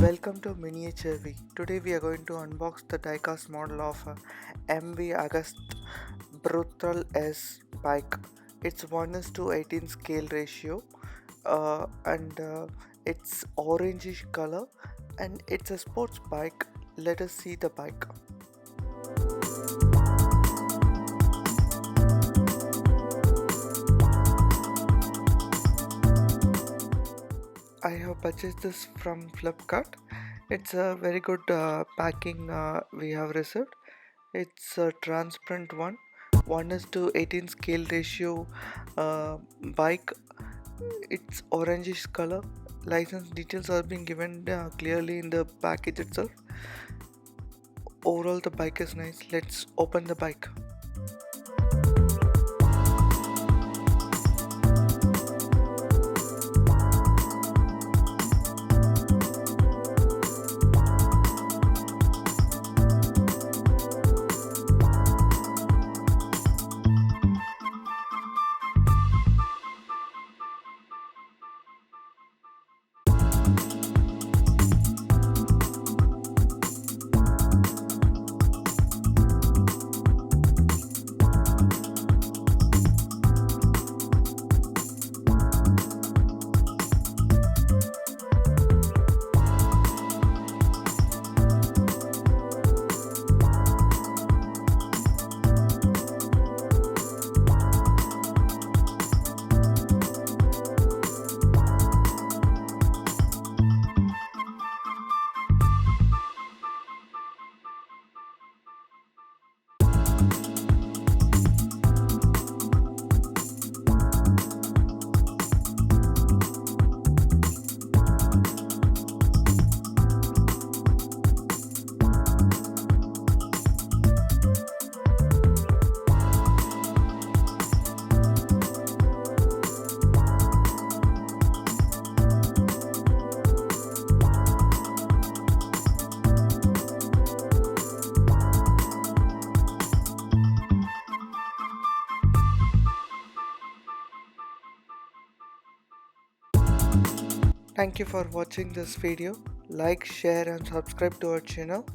Welcome to miniaturev. Today we are going to unbox the diecast model of MV Agusta Brutale S bike. It's 1:18 scale ratio and it's orangish color and it's a sports bike. Let us see the bike. I have purchased this from Flipkart. It's a very good packing we have received. It's a transparent one. 1:18 scale ratio bike. It's orangish color. License details are being given clearly in the package itself. Overall, the bike is nice. Let's open the bike. Thank you for watching this video. Like, share and subscribe to our channel.